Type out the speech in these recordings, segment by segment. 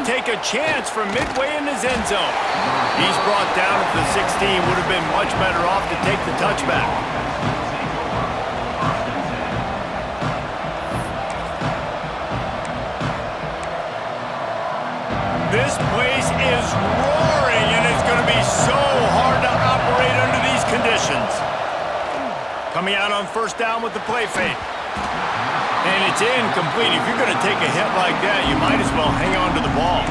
take a chance from midway in his end zone. He's brought down at the 16. Would have been much better off to take the touchback. This place is roaring, and it's going to be so hard to operate under these conditions. Coming out on first down with the play fake. And it's incomplete. If you're going to take a hit like that, you might as well hang on to the ball.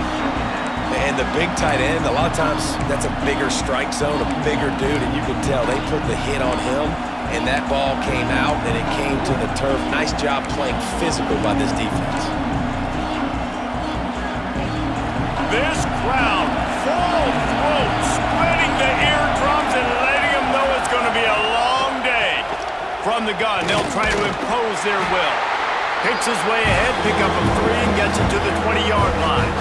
And the big tight end, a lot of times that's a bigger strike zone, a bigger dude, and you can tell they put the hit on him, and that ball came out, and it came to the turf. Nice job playing physical by this defense. This crowd, full throat, splitting the eardrums and letting them know it's going to be a long day. From the gun, they'll try to impose their will. Picks his way ahead, pick up a 3, and gets it to the 20-yard line.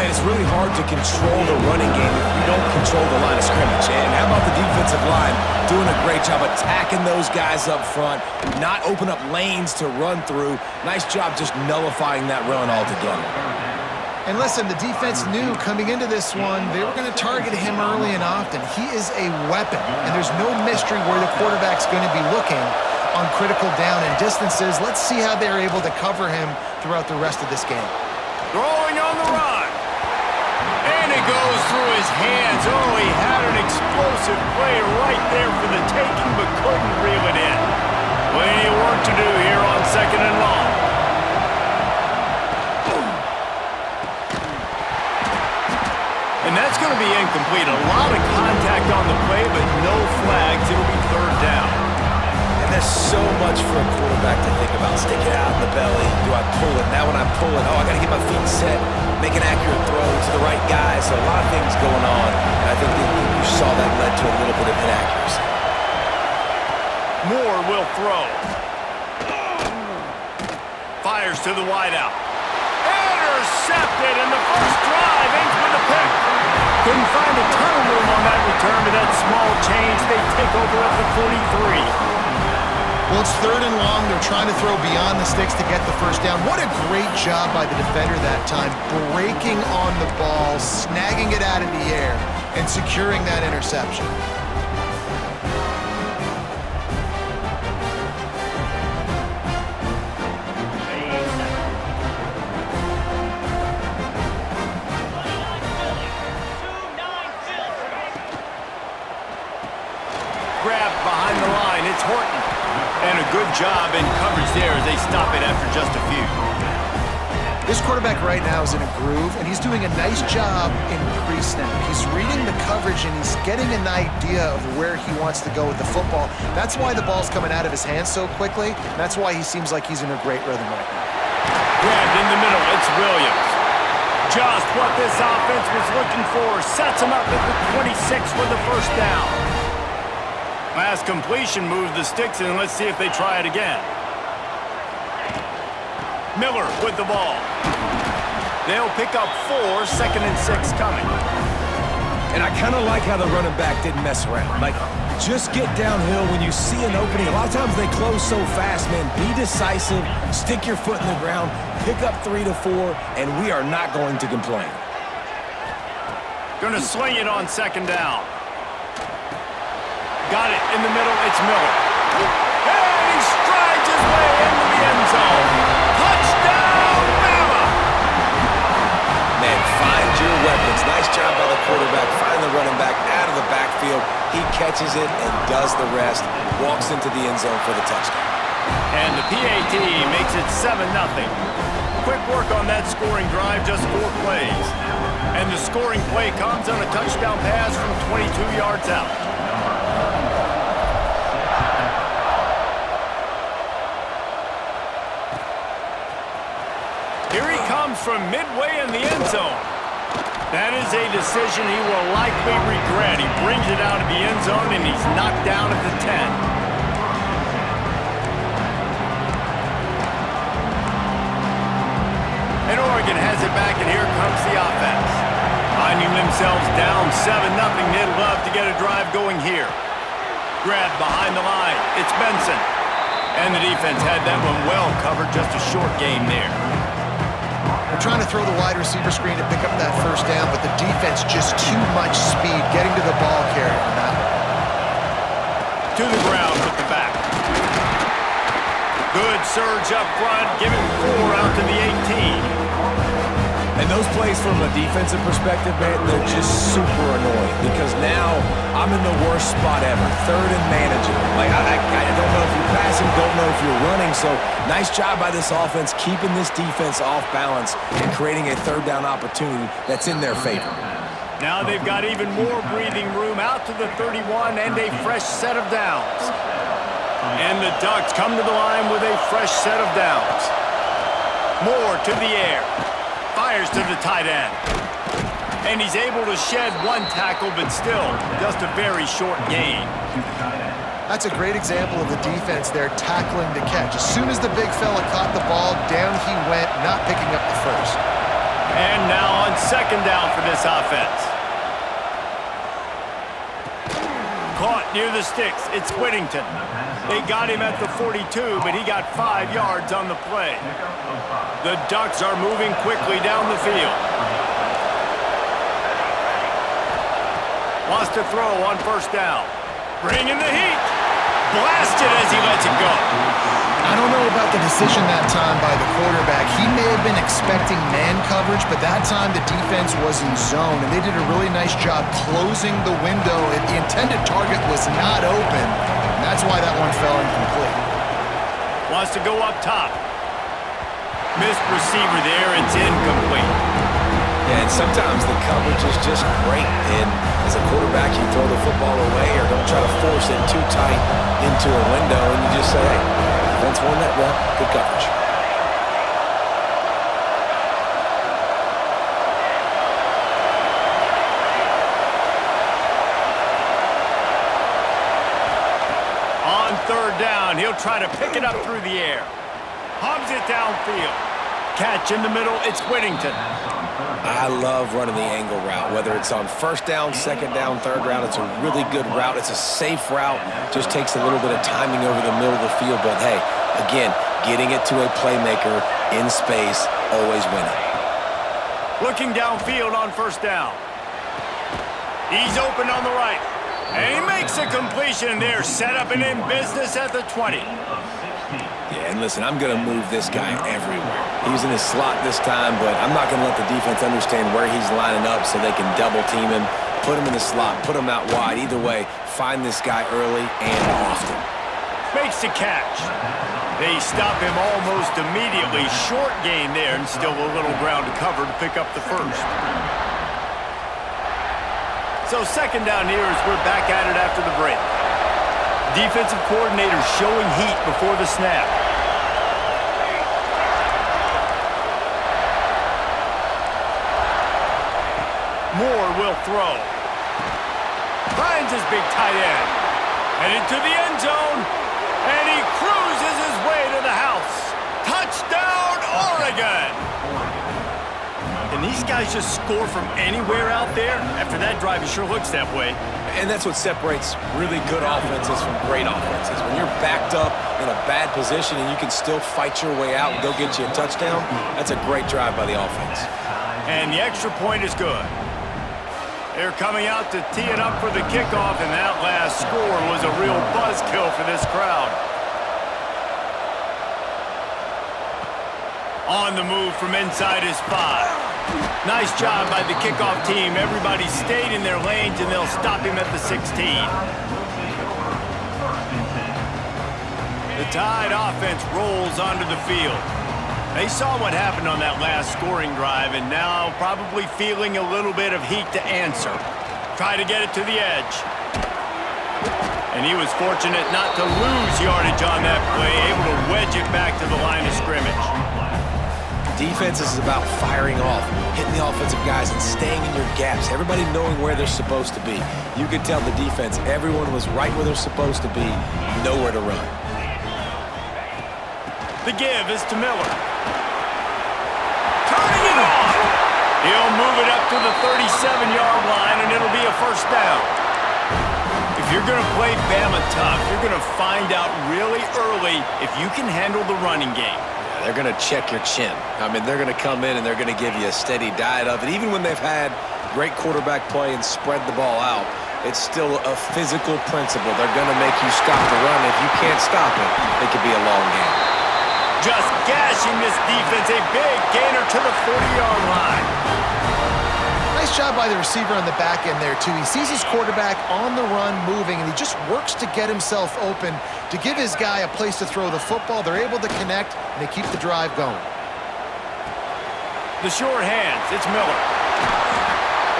Man, it's really hard to control the running game if you don't control the line of scrimmage. And how about the defensive line doing a great job attacking those guys up front, not open up lanes to run through. Nice job just nullifying that run altogether. And listen, the defense knew coming into this one, they were going to target him early and often. He is a weapon, and there's no mystery where the quarterback's going to be looking on critical down and distances. Let's see how they're able to cover him throughout the rest of this game. Throwing on the run. And it goes through his hands. Oh, he had an explosive play right there for the taking, but couldn't reel it in. Plenty of work to do here on second and long. And that's going to be incomplete. A lot of contact on the play, but no flags. It'll be third down. And there's so much for a quarterback to think about. Stick it out in the belly. Do I pull it? Now when I pull it, oh, I got to get my feet set. Make an accurate throw to the right guy. So a lot of things going on. And I think that you saw that led to a little bit of inaccuracy. Moore will throw. Fires to the wideout. Intercepted, and the first drive ends with a pick. Couldn't find a ton of room on that return to that small change. They take over at the 43. Well, it's third and long. They're trying to throw beyond the sticks to get the first down. What a great job by the defender that time, breaking on the ball, snagging it out of the air, and securing that interception. And a good job in coverage there as they stop it after just a few. This quarterback right now is in a groove, and he's doing a nice job in pre-snap. He's reading the coverage, and he's getting an idea of where he wants to go with the football. That's why the ball's coming out of his hands so quickly. That's why he seems like he's in a great rhythm right now. Grabbed in the middle, it's Williams. Just what this offense was looking for. Sets him up at the 26 for the first down. Last completion moved the sticks in. Let's see if they try it again. Miller with the ball. They'll pick up 4, 2nd and 6 coming. And I kind of like how the running back didn't mess around. Like, just get downhill when you see an opening. A lot of times they close so fast, man. Be decisive, stick your foot in the ground, pick up 3 to 4, and we are not going to complain. Going to swing it on 2nd down. Got it in the middle, it's Miller. And he strides his way into the end zone. Touchdown, Bama! Man, find your weapons. Nice job by the quarterback. Find the running back out of the backfield. He catches it and does the rest. Walks into the end zone for the touchdown. And the PAT makes it 7-0. Quick work on that scoring drive, just 4 plays. And the scoring play comes on a touchdown pass from 22 yards out. Here he comes from midway in the end zone. That is a decision he will likely regret. He brings it out of the end zone, and he's knocked down at the 10. And Oregon has it back, and here comes the offense. Finding themselves down 7-0, they'd love to get a drive going here. Grabbed behind the line, it's Benson. And the defense had that one well covered, just a short game there. trying to throw the wide receiver screen to pick up that first down, but the defense just too much speed getting to the ball carrier on that one. To the ground with the back. Good surge up front, giving 4 out to the 18. And those plays from a defensive perspective, man, they're just super annoying because now I'm in the worst spot ever, third and manageable. Like, I don't know if you're passing, don't know if you're running, so nice job by this offense keeping this defense off balance and creating a third down opportunity that's in their favor. Now they've got even more breathing room out to the 31 and a fresh set of downs. And the Ducks come to the line with a fresh set of downs. Moore to the air. Fires to the tight end. And he's able to shed 1 tackle, but still just a very short gain. That's a great example of the defense there tackling to catch. As soon as the big fella caught the ball, down he went, not picking up the first. And now on second down for this offense. Caught near the sticks. It's Whittington. They got him at the 42, but he got 5 yards on the play. The Ducks are moving quickly down the field. Wants to throw on first down. Bringing the heat. Blasted as he lets it go. I don't know about the decision that time by the quarterback. He may have been expecting man coverage, but that time the defense was in zone, and they did a really nice job closing the window. The intended target was not open, and that's why that one fell incomplete. Wants to go up top. Missed receiver there. It's incomplete. Yeah, and sometimes the coverage is just great, and as a quarterback, you throw the football away or don't try to force it too tight into a window, and you just say, hey, defense won that rep, good coverage. On third down, he'll try to pick it up through the air. Hubs it downfield. Catch in the middle, it's Whittington. I love running the angle route, whether it's on first down, second down, third down. It's a really good route. It's a safe route. Just takes a little bit of timing over the middle of the field. But, hey, again, getting it to a playmaker in space, always winning. Looking downfield on first down. He's open on the right. And he makes a completion there, set up and in business at the 20. Yeah, and listen, I'm going to move this guy everywhere. He's in his slot this time, but I'm not going to let the defense understand where he's lining up so they can double team him, put him in the slot, put him out wide. Either way, find this guy early and often. Makes the catch. They stop him almost immediately. Short gain there and still a little ground to cover to pick up the first. So second down here as we're back at it after the break. Defensive coordinator showing heat before the snap. Moore will throw. Finds his big tight end. Headed to the end zone. And he cruises his way to the house. Touchdown, Oregon! Can these guys just score from anywhere out there? After that drive, it sure looks that way. And that's what separates really good offenses from great offenses. When you're backed up in a bad position and you can still fight your way out and go get you a touchdown, that's a great drive by the offense. And the extra point is good. They're coming out to tee it up for the kickoff, and that last score was a real buzzkill for this crowd. On the move from inside his 5. Nice job by the kickoff team. Everybody stayed in their lanes, and they'll stop him at the 16. The Tide offense rolls onto the field. They saw what happened on that last scoring drive, and now probably feeling a little bit of heat to answer. Try to get it to the edge. And he was fortunate not to lose yardage on that play, able to wedge it back to the line of scrimmage. Defense is about firing off, hitting the offensive guys, and staying in your gaps. Everybody knowing where they're supposed to be. You could tell the defense, everyone was right where they're supposed to be, nowhere to run. The give is to Miller. Turning it on. He'll move it up to the 37-yard line, and it'll be a first down. If you're going to play Bama tough, you're going to find out really early if you can handle the running game. they're going to check your chin. I mean, they're going to come in and they're going to give you a steady diet of it. Even when they've had great quarterback play and spread the ball out, it's still a physical principle. They're going to make you stop the run. If you can't stop it, it could be a long game. Just gashing this defense. A big gainer to the 40-yard line. Nice job by the receiver on the back end there, too. He sees his quarterback on the run moving, and he just works to get himself open to give his guy a place to throw the football. They're able to connect, and they keep the drive going. The short hands. It's Miller.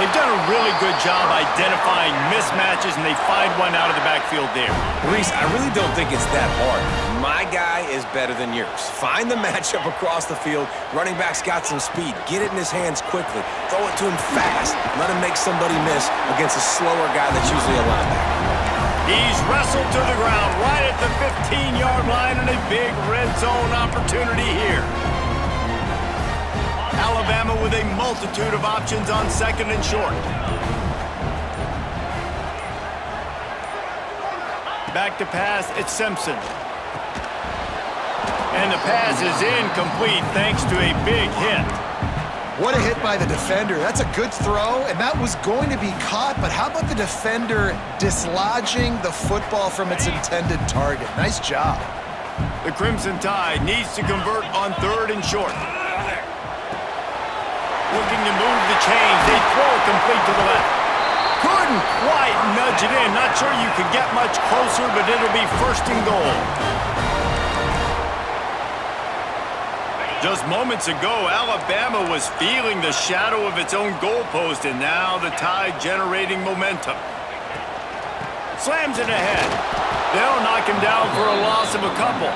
They've done a really good job identifying mismatches, and they find one out of the backfield there. Reese, I really don't think it's that hard. My guy is better than yours. Find the matchup across the field. Running back's got some speed. Get it in his hands quickly. Throw it to him fast. Let him make somebody miss against a slower guy that's usually a linebacker. He's wrestled to the ground right at the 15-yard line, and a big red zone opportunity here. Alabama with a multitude of options on second and short. Back to pass, it's Simpson. And the pass is incomplete thanks to a big hit. What a hit by the defender. That's a good throw, and that was going to be caught, but how about the defender dislodging the football from its intended target? Nice job. The Crimson Tide needs to convert on third and short. Looking to move the chains. They throw it complete to the left. Couldn't quite nudge it in. Not sure you could get much closer, but it'll be first and goal. Just moments ago, Alabama was feeling the shadow of its own goalpost, and now the Tide generating momentum. Slams it ahead. They'll knock him down for a loss of a couple.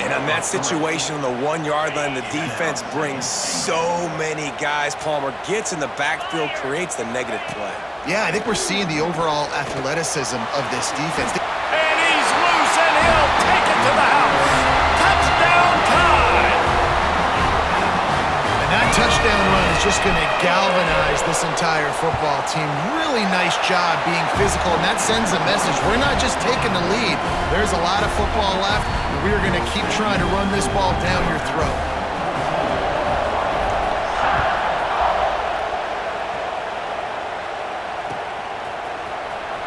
And on that situation on the 1-yard line, the defense brings so many guys. Palmer gets in the backfield, creates the negative play. Yeah, I think we're seeing the overall athleticism of this defense. And he's loose, and he'll take it to the house. Touchdown Tide! And that touchdown run is just going to galvanize this entire football team. Really nice job being physical, and that sends a message. We're not just taking the lead. There's a lot of football left. We're going to keep trying to run this ball down your throat.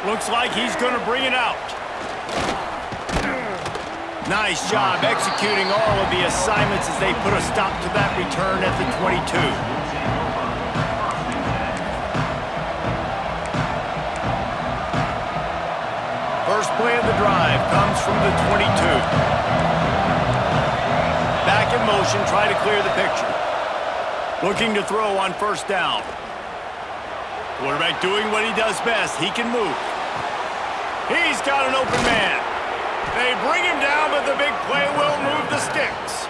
Looks like he's going to bring it out. Nice job executing all of the assignments as they put a stop to that return at the 22. First play of the drive comes from the 22. Back in motion, try to clear the picture. Looking to throw on first down. Quarterback doing what he does best. He can move. He's got an open man. They bring him down, but the big play will move the sticks.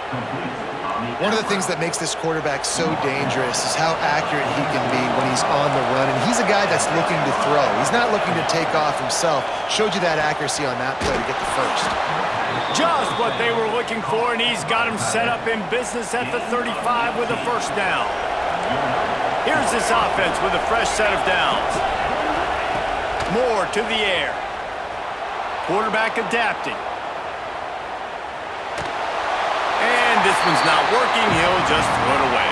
One of the things that makes this quarterback so dangerous is how accurate he can be when he's on the run. And he's a guy that's looking to throw. He's not looking to take off himself. Showed you that accuracy on that play to get the first. Just what they were looking for, and he's got him set up in business at the 35 with a first down. Here's this offense with a fresh set of downs. Moore to the air. Quarterback adapting. And this one's not working. He'll just throw it away.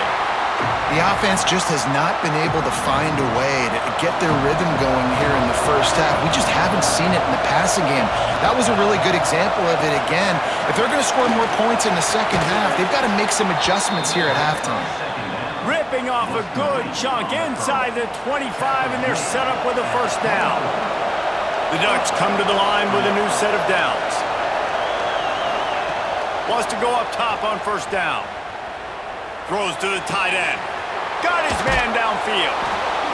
The offense just has not been able to find a way to get their rhythm going here in the first half. We just haven't seen it in the passing game. That was a really good example of it again. If they're going to score more points in the second half, they've got to make some adjustments here at halftime. Ripping off a good chunk inside the 25, and they're set up with a first down. The Ducks come to the line with a new set of downs. Wants to go up top on first down. Throws to the tight end. Got his man downfield.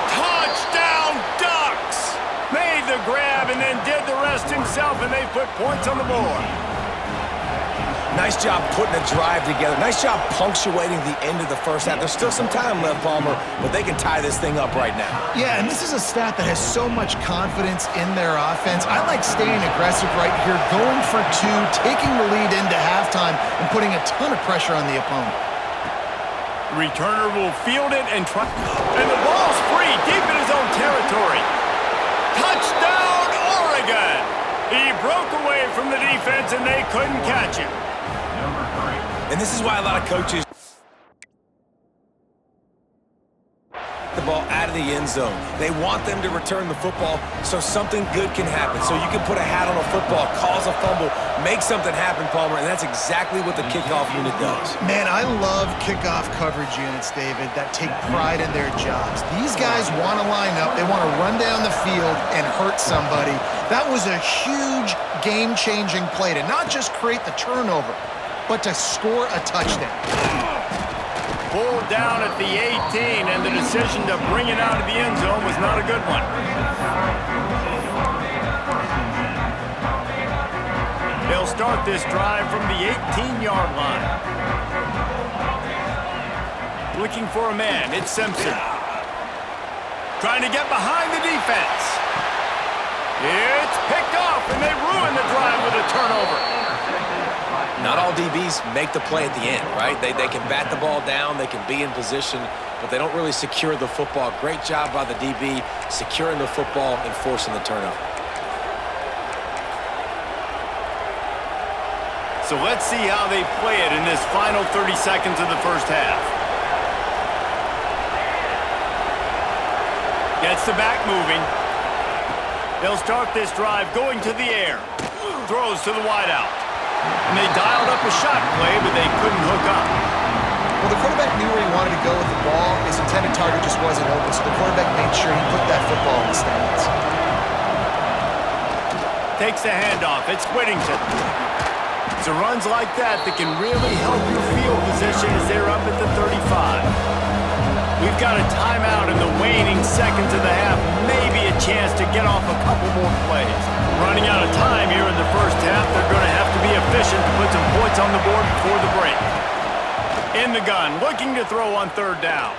Touchdown Ducks! Made the grab and then did the rest himself, and they put points on the board. Nice job putting a drive together. Nice job punctuating the end of the first half. There's still some time left, Palmer, but they can tie this thing up right now. Yeah, and this is a staff that has so much confidence in their offense. I like staying aggressive right here, going for two, taking the lead into halftime, and putting a ton of pressure on the opponent. Returner will field it and try. And the ball's free, deep in his own territory. Touchdown, Oregon! He broke away from the defense, and they couldn't catch him. And this is why a lot of coaches the ball out of the end zone. They want them to return the football so something good can happen. So you can put a hat on a football, cause a fumble, make something happen, Palmer, and that's exactly what the kickoff unit does. Man, I love kickoff coverage units, David, that take pride in their jobs. These guys want to line up. They want to run down the field and hurt somebody. That was a huge game-changing play to not just create the turnover, but to score a touchdown. Pulled down at the 18, and the decision to bring it out of the end zone was not a good one. They'll start this drive from the 18-yard line. Looking for a man, it's Simpson. Trying to get behind the defense. It's picked off, and they ruin the drive with a turnover. Not all DBs make the play at the end, right? They can bat the ball down, they can be in position, but they don't really secure the football. Great job by the DB securing the football and forcing the turnover. So let's see how they play it in this final 30 seconds of the first half. Gets the back moving. They'll start this drive going to the air. Throws to the wideout. And they dialed up a shot play, but they couldn't hook up. Well, the quarterback knew where he wanted to go with the ball. His intended target just wasn't open, so the quarterback made sure he put that football in the stands. Takes the handoff. It's Whittington. It's runs like that that can really help your field position as they're up at the 35. We've got a timeout in the waning seconds of the half. Maybe a chance to get off a couple more plays. Running out of time here in the first half. They're going to have to be efficient to put some points on the board before the break. In the gun, looking to throw on third down.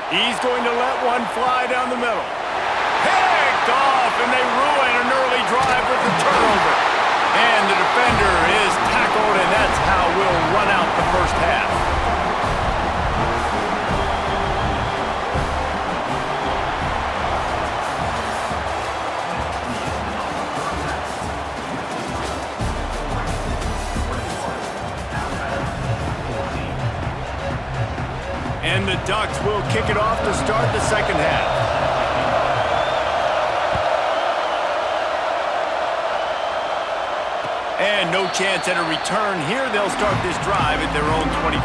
He's going to let one fly down the middle. Picked off, and they ruin an early drive with the turnover. And the defender is tackled, and that's how we'll run out the first half. And the Ducks will kick it off to start the second half. And no chance at a return here. They'll start this drive at their own 25.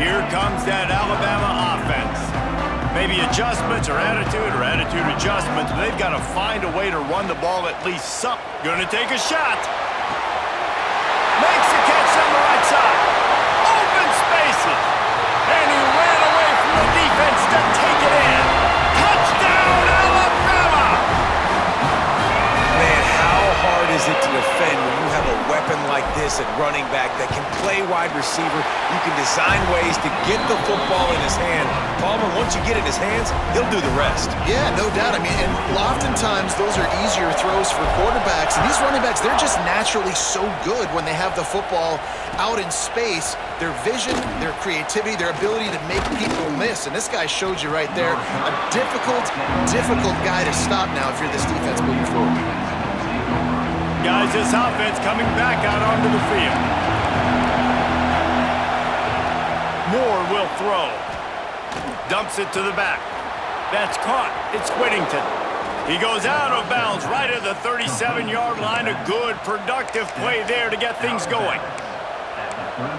Here comes that Alabama offense. Maybe adjustments or attitude adjustments, but they've got to find a way to run the ball at least some. Going to take a shot. Makes the catch on the right side. Open spaces. And he ran away from the defense to take it in. Touchdown, Alabama! Man, how hard is it to defend when you have a weapon like this at running back that can play wide receiver? You can design ways to get the football in his hand. Palmer, once you get it in his hands, he'll do the rest. Yeah, no doubt. I mean, and oftentimes those are easier throws for quarterbacks. And these running backs, they're just naturally so good when they have the football out in space. Their vision, their creativity, their ability to make people miss. And this guy showed you right there, a difficult guy to stop now if you're this defense moving forward. Guys, this offense coming back out onto the field. Moore will throw. Dumps it to the back. That's caught. It's Whittington. He goes out of bounds right at the 37-yard line. A good, productive play there to get things going.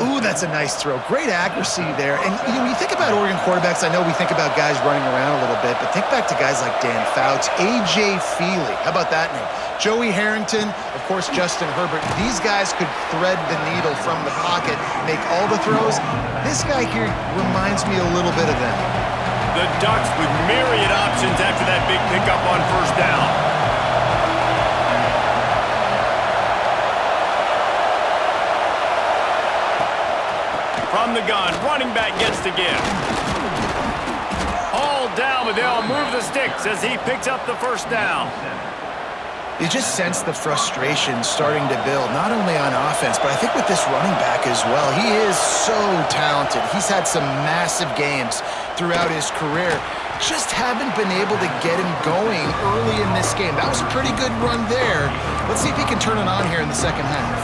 Ooh, that's a nice throw. Great accuracy there. And you know, when you think about Oregon quarterbacks, I know we think about guys running around a little bit, but think back to guys like Dan Fouts, A.J. Feely. How about that name? Joey Harrington, of course, Justin Herbert. These guys could thread the needle from the pocket, make all the throws. This guy here reminds me a little bit of them. The Ducks with myriad options after that big pickup on first down. From the gun, running back gets to give. All down, but they'll move the sticks as he picks up the first down. You just sense the frustration starting to build, not only on offense, but I think with this running back as well. He is so talented. He's had some massive games throughout his career. just haven't been able to get him going early in this game. That was a pretty good run there. Let's see if he can turn it on here in the second half.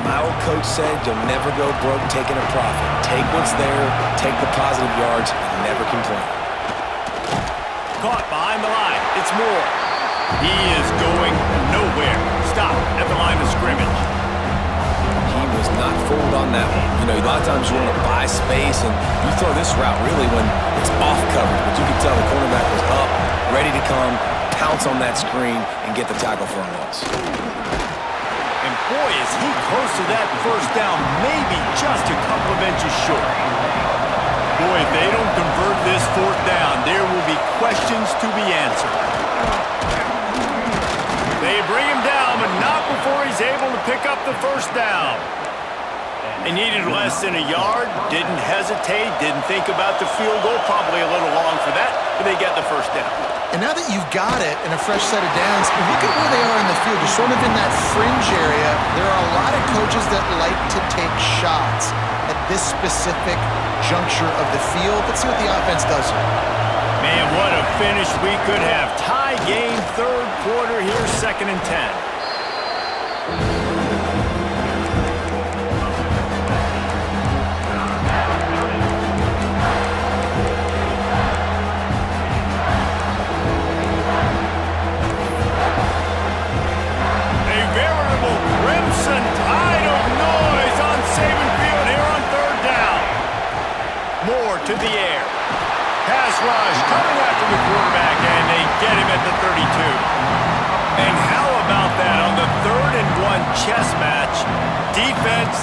My old coach said you'll never go broke taking a profit. Take what's there, take the positive yards, and never complain. Caught behind the line. It's Moore. He is going nowhere. Stop at the line of scrimmage. He was not fooled on that one. You know, a lot of times you want to buy space, and you throw this route really when it's off coverage. But you can tell the cornerback was up, ready to come, pounce on that screen, and get the tackle for a loss. And boy, is he close to that first down, maybe just a couple of inches short. Boy, if they don't convert this fourth down, there will be questions to be answered. They bring him down, but not before he's able to pick up the first down. They needed less than a yard, didn't hesitate, didn't think about the field goal, probably a little long for that, but they get the first down. And now that you've got it and a fresh set of downs, look at where they are in the field. You're sort of in that fringe area. There are a lot of coaches that like to take shots at this specific juncture of the field. Let's see what the offense does here. Man, what a finish we could have. Tie game, third quarter here, 2nd and 10. Crimson tide of noise on Saban Field here on third down. Moore to the air. Pass rush coming after the quarterback, and they get him at the 32. And how about that on the 3rd and 1 chess match? Defense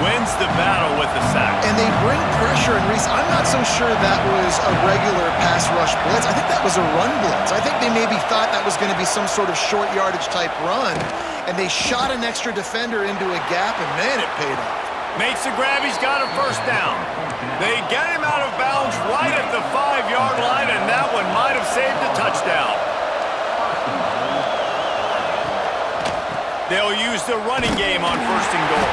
wins the battle with the sack. And they bring pressure, and Reese, I'm not so sure that was a regular pass rush blitz. I think that was a run blitz. I think they maybe thought that was going to be some sort of short yardage type run, and they shot an extra defender into a gap, and man, it paid off. Makes the grab, he's got a first down. They get him out of bounds right at the 5-yard line, and that one might have saved a touchdown. They'll use the running game on 1st and goal.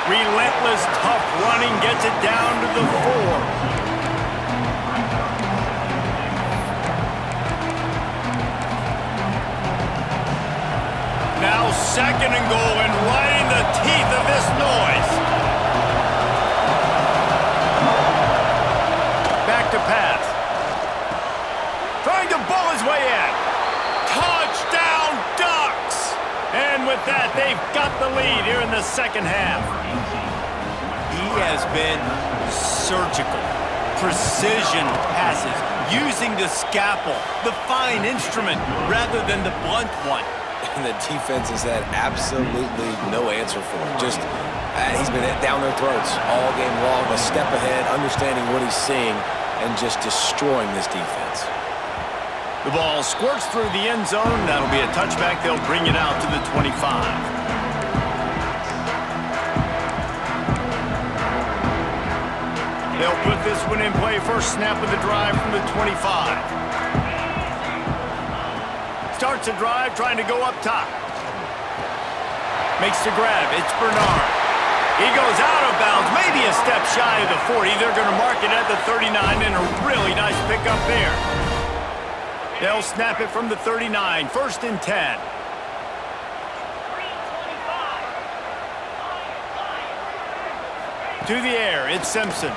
Relentless, tough running gets it down to the 4. Now 2nd and goal, and right in the teeth of this noise. Back to pass. Trying to bull his way in. Touchdown Ducks! And with that, they've got the lead here in the second half. He has been surgical. Precision passes, using the scalpel, the fine instrument, rather than the blunt one. And the defense has had absolutely no answer for him. Just, he's been down their throats all game long, a step ahead, understanding what he's seeing, and just destroying this defense. The ball squirts through the end zone. That'll be a touchback. They'll bring it out to the 25. They'll put this one in play. First snap of the drive from the 25. Starts a drive, trying to go up top. Makes the grab. It's Bernard. He goes out of bounds, maybe a step shy of the 40. They're going to mark it at the 39, and a really nice pickup there. They'll snap it from the 39. 1st and 10. To the air, it's Simpson.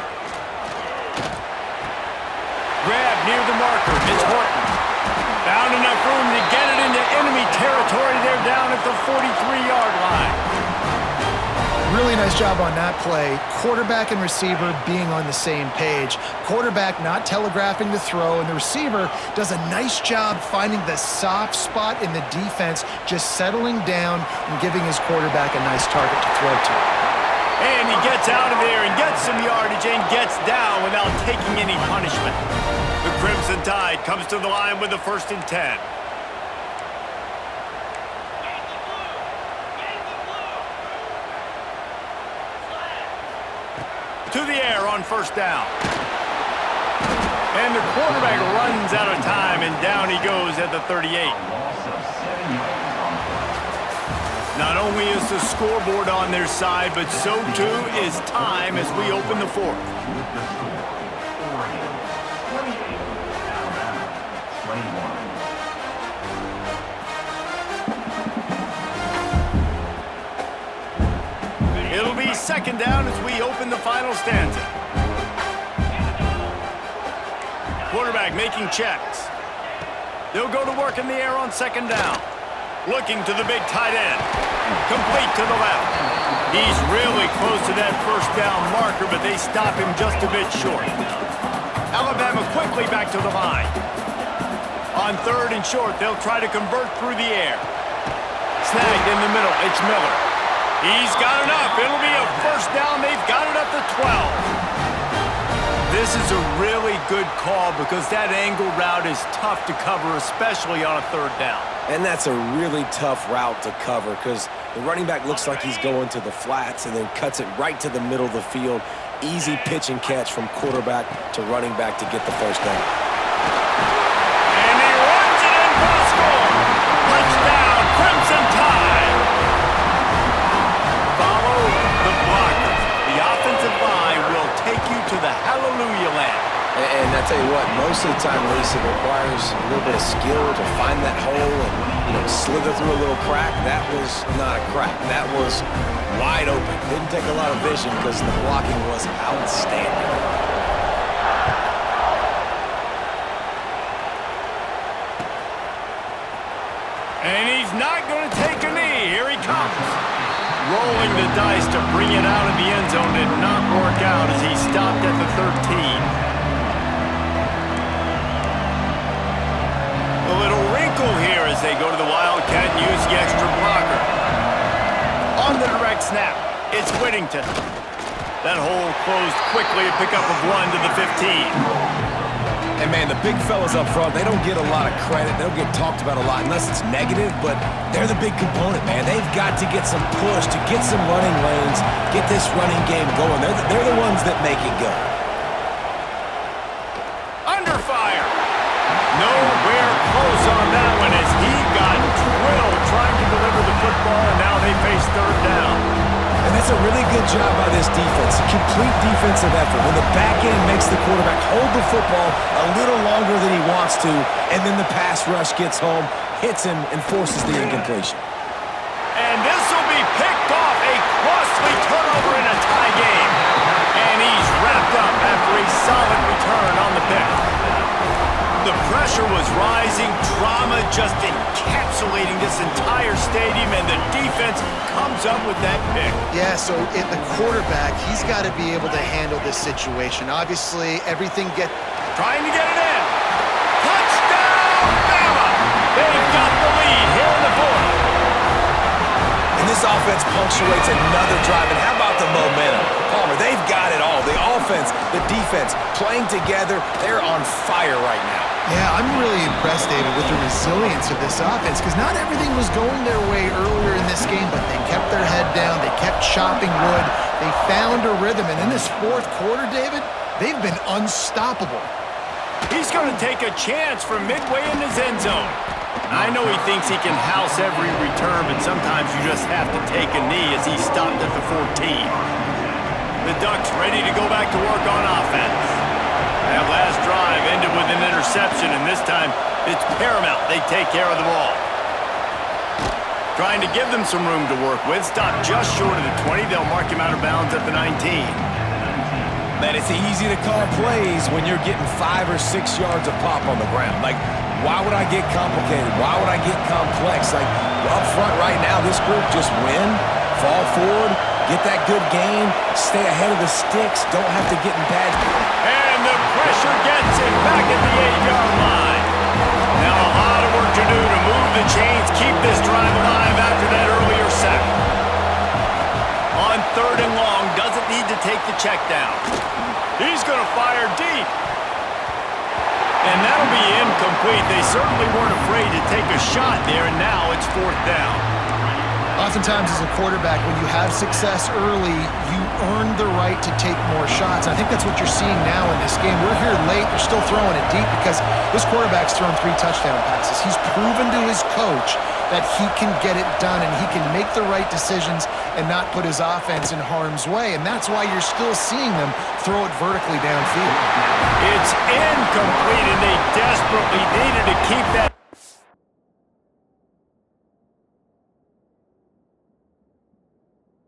Grab near the marker. It's Horton. Found enough room to get it into enemy territory. They're down at the 43-yard line. Really nice job on that play. Quarterback and receiver being on the same page. Quarterback not telegraphing the throw, and the receiver does a nice job finding the soft spot in the defense, just settling down and giving his quarterback a nice target to throw to. And he gets out of there and gets some yardage and gets down without taking any punishment. The Crimson Tide comes to the line with the 1st and 10. To the air on 1st down. And the quarterback runs out of time, and down he goes at the 38. Not only is the scoreboard on their side, but so too is time as we open the 4th. It'll be second down as we open the final stanza. Quarterback making checks. They'll go to work in the air on second down. Looking to the big tight end. Complete to the left. He's really close to that first down marker, but they stop him just a bit short. Alabama quickly back to the line. On third and short, they'll try to convert through the air. Snagged in the middle, it's Miller. He's got enough. It'll be a first down. They've got it up to 12. This is a really good call because that angle route is tough to cover, especially on a third down. And that's a really tough route to cover because the running back looks like he's going to the flats and then cuts it right to the middle of the field. Easy pitch and catch from quarterback to running back to get the first down. And he runs it in for the score. Touchdown, Crimson Tide. Follow the blockers. The offensive line will take you to the hallelujah land. And I tell you what, most of the time, Lisa, it requires a little bit of skill to find that hole and, slither through a little crack. That was not a crack. That was wide open. Didn't take a lot of vision because the blocking was outstanding. And he's not going to take a knee. Here he comes. Rolling the dice to bring it out of the end zone did not work out as he stopped at the 13. A little wrinkle here as they go to the Wildcat and use the extra blocker. On the direct snap, it's Whittington. That hole closed quickly, a pickup of 1 to the 15. And man, the big fellas up front, they don't get a lot of credit. They don't get talked about a lot unless it's negative, but they're the big component, man. They've got to get some push, to get some running lanes, get this running game going. They're the ones that make it go. Under fire. Nowhere close on that one as he got drilled trying to deliver the football, and now they face third down. And that's a really good job by this defense. A complete defensive effort. When the back end makes the quarterback hold the football a little longer than he wants to, and then the pass rush gets home, hits him, and forces the incompletion. And this will be picked off, a costly turnover in a tie game. And he's wrapped up after a solid return on the pick. The pressure was rising, drama just encapsulating this entire stadium, and the defense comes up with that pick. Yeah, so the quarterback, he's got to be able to handle this situation. Obviously, everything Trying to get it in. Touchdown, Bama! They've got the lead here in the fourth. And this offense punctuates another drive. And how about the momentum? Palmer, they've got it all. The offense, the defense, playing together. They're on fire right now. Yeah, I'm really impressed, David, with the resilience of this offense because not everything was going their way earlier in this game, but they kept their head down. They kept chopping wood. They found a rhythm. And in this fourth quarter, David, they've been unstoppable. He's going to take a chance from midway in his end zone. I know he thinks he can house every return, but sometimes you just have to take a knee as he stopped at the 14. The Ducks ready to go back to work on offense. That last drive ended with an interception, and this time it's paramount they take care of the ball. Trying to give them some room to work with. Stopped just short of the 20. They'll mark him out of bounds at the 19. Man, it's easy to call plays when you're getting 5 or 6 yards of pop on the ground. Like, why would I get complicated? Why would I get complex? Like, up front right now, this group just win, fall forward, get that good gain, stay ahead of the sticks, don't have to get in bad. And the pressure gets him back at the 8-yard line. Now a lot of work to do to move the chains, keep this drive alive after that earlier sack. On third and long, doesn't need to take the check down. He's going to fire deep. And that'll be incomplete. They certainly weren't afraid to take a shot there, and now it's fourth down. Oftentimes as a quarterback, when you have success early, you earn the right to take more shots. I think that's what you're seeing now in this game. We're here late. They're still throwing it deep because this quarterback's thrown 3 touchdown passes. He's proven to his coach that he can get it done and he can make the right decisions and not put his offense in harm's way. And that's why you're still seeing them throw it vertically downfield. It's incomplete, and they desperately needed to keep that